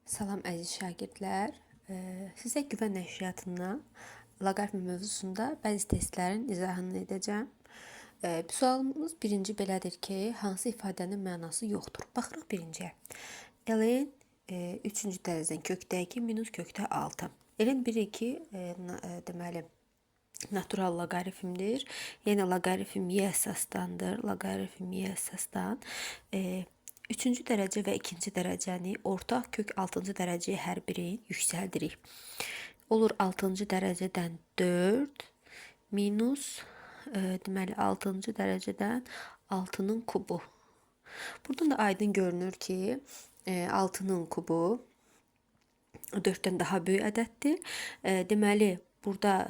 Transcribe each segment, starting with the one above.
Salam əziz şagirdlər. Sizə güvən nəşriyyatından loqaritm mövzusunda bəzi testlərin izahını edəcəm. Bu sualımız birinci belədir ki, hansı ifadənin mənası yoxdur? Baxırıq birinciyə. Ln 3-cü dərəcədən kökdə 2 minus kökdə 6. Ln bilir ki, deməli, natural loqaritmdir. Yəni loqaritm y əsasdandır. Loqaritm y əsasdan. Üçüncü dərəcə və ikinci dərəcəni ortaq kök 6-cı dərəcəyə hər birini yüksəldirik. Olur 6-cı dərəcədən 4 minus deməli 6-cı dərəcədən 6-nın kubu. Buradan da aydın görünür ki, 6-nın kubu 4-dən daha böyük ədəddir. Deməli, burada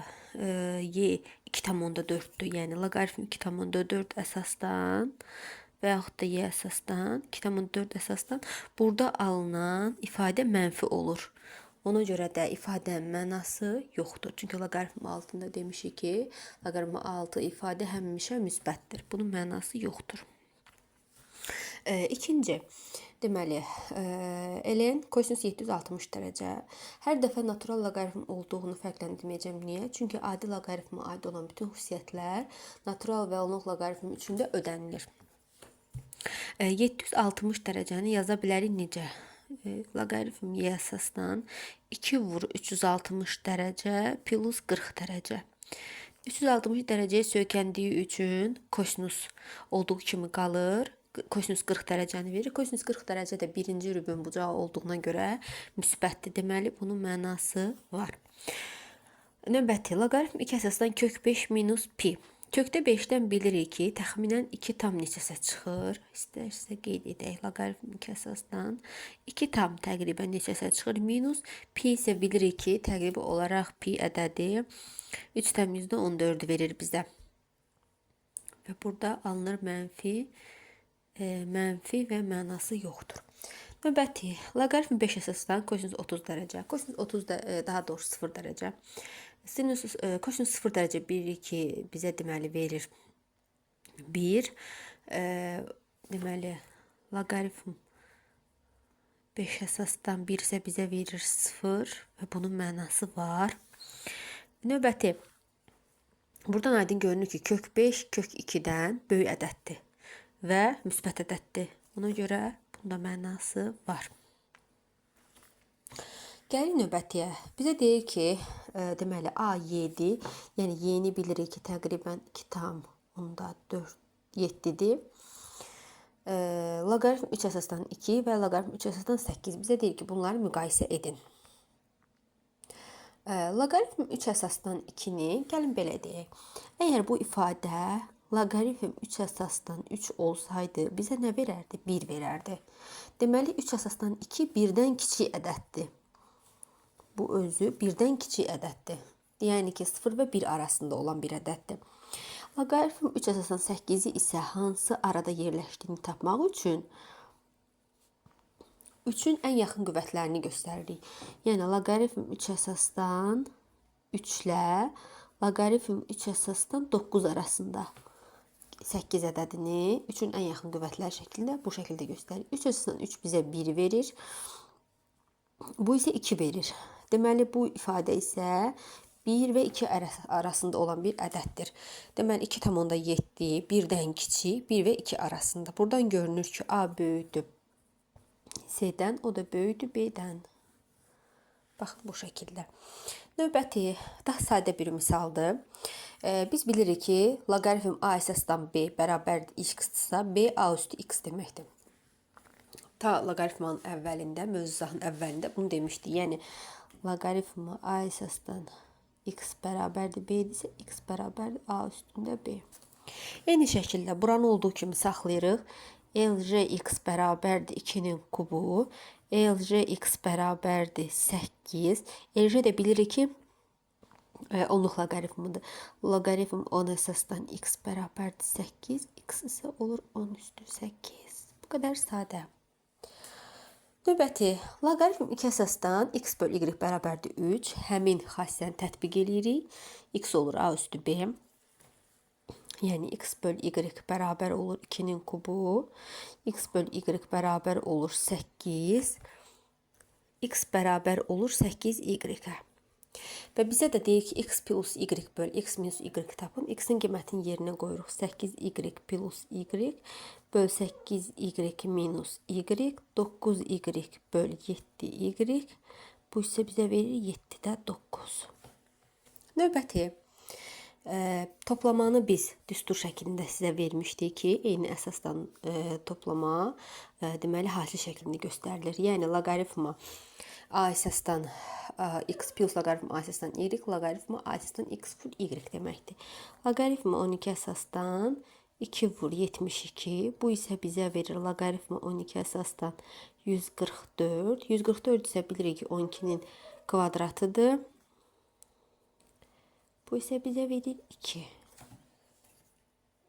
y 2,4-dür. Yəni loqaritm 2,4 əsasdan və yaxud da y əsasdan, 2,4 əsasdan burada alınan ifadə mənfi olur. Ona görə də ifadənin mənası yoxdur. Çünki loqaritm altında demişik ki, loqaritm 6 ifadə həmişə müsbətdir. Bunun mənası yoxdur. İkinci, deməli, ln kosinus 760 dərəcə. Hər dəfə natural loqaritm olduğunu fərqləndirməyəcəm. Niyə? Çünki adi loqaritmə aid olan bütün xüsusiyyətlər natural və onluq loqaritm üçün də ödənilir. 760 dərəcəni yaza bilərik necə? Loqaritm y əsasdan 2 vur 360 dərəcə plus 40 dərəcə. 360 dərəcəyə söykəndiyi üçün kosinus olduğu kimi qalır. Kosinus 40 dərəcəni verir. Kosinus 40 dərəcə də birinci rübün bucağı olduğuna görə müsbətdir. Deməli, bunun mənası var. Növbəti, loqaritm 2 əsasdan kök 5 minus pi. Kökdə 5-dən bilirik ki, təxminən 2 tam neçəsə çıxır. İstərsə qeyd edək. Loqaritm 2 əsasdan 2 tam təqribən neçəsə çıxır. Minus pi isə bilirik ki, təqribi olaraq pi ədədi 3,14 verir bizə. Və burada alınır mənfi və mənası yoxdur. Növbəti, loqaritm 5 əsasdan kosinus 30 dərəcə. Kosinus 30 daha doğrusu 0 dərəcə. Kosinus 0 dərəcə bilirik ki, bizə deməli verir 1. Deməli, loqaritm 5 əsasdan 1 isə bizə verir 0 və bunun mənası var. Növbəti, buradan aydın görünür ki, kök 5 kök 2-dən böyük ədəddir və müsbət ədəddir. Ona görə bunda mənası var. Gəlir növbətiyə. Bizə deyir ki, deməli A7, yəni y-ni bilirik ki, təqribən 2 tam onda 4, 7-dir. Loqaritm 3 əsasdan 2 və loqaritm 3 əsasdan 8. Bizə deyir ki, bunları müqayisə edin. Loqaritm 3 əsasdan 2-ni gəlin belə deyək. Əgər bu ifadə loqaritm 3 əsasdan 3 olsaydı, bizə nə verərdi? 1 verərdi. Deməli, 3 əsasdan 2 1-dən kiçik ədəddir. Bu özü 1-dən kiçik ədəddir. Yəni ki, 0 və 1 arasında olan bir ədəddir. Loqaritm 3 əsasdan 8-i isə hansı arada yerləşdiyini tapmaq üçün 3-ün ən yaxın qüvvətlərini göstəririk. Yəni, loqaritm 3 əsasdan 3 ilə loqaritm 3 əsasdan 9 arasında 8 ədədini 3-ün ən yaxın qüvvətləri şəklində bu şəkildə göstəririk. 3 əsasdan 3 bizə 1 verir. Bu isə 2 verir. Deməli, bu ifadə isə 1 və 2 arasında olan bir ədəddir. Deməli, 2,7 1-dən kiçik, 1 və 2 arasında. Buradan görünür ki, A böyükdür C-dən, o da böyükdür B-dən. Baxın, bu şəkildə. Növbəti, daha sadə bir misaldır. Biz bilirik ki, loqaritm A əsasdan B bərabərdir x-dırsa, B A üstü x deməkdir. Ta loqaritmanın əvvəlində, mövzusahın əvvəlində bunu demişdik. Yəni, loqaritm A əsasdan x bərabərdir B-dirsə, x bərabərdir A üstündə B. Eyni şəkildə buranı olduğu kimi saxlayırıq. LJ x bərabərdir 2-nin kubu. LJ x bərabərdir 8. LJ də bilirik ki, onluq loqaritmıdır. Loqaritm 10 əsasdan x bərabərdir 8. X isə olur 10 üstü 8. Bu qədər sadə. Növbəti, loqaritm 2 əsasdan x bölü y bərabərdir 3. Həmin xassiyəni tətbiq edirik. X olur A üstü B. Yəni, x bölü y bərabər olur 2-nin kubu. X bölü y bərabər olur 8. x bərabər olur 8y-ə. Və bizə də deyir ki, x plus y böl x minus y tapın. X-in qiymətini yerinə qoyuruq. 8y plus y böl 8y minus y, 9y böl 7y. Bu isə bizə verir 7-də 9. Növbəti toplamanı biz düstur şəklində sizə vermişdik ki, eyni əsasdan toplama deməli hasil şəklində göstərilir. Yəni loqaritma a əsasdan x plus loqaritma a əsasdan y, loqaritma a əsasdan x vur y deməkdir. Loqaritma 12 əsasdan 2 vur 72. Bu isə bizə verir loqaritma 12 əsasdan 144. 144 isə bilirik ki, 12-nin kvadratıdır. Bu isə bizə verir 2.